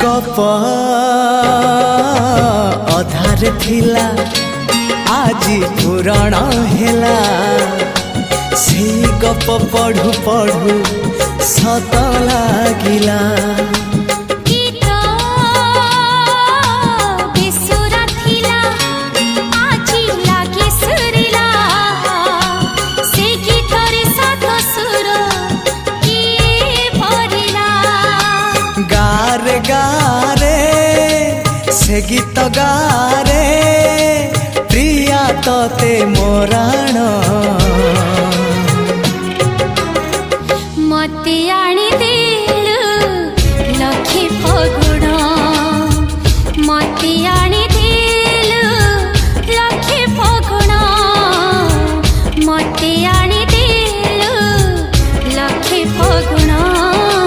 गप अधार थिला आजी पुराण हेला से गप पढ़ु पढ़ु सत लागिला। गारे गारे से गीत गारे प्रिया तोते मोराण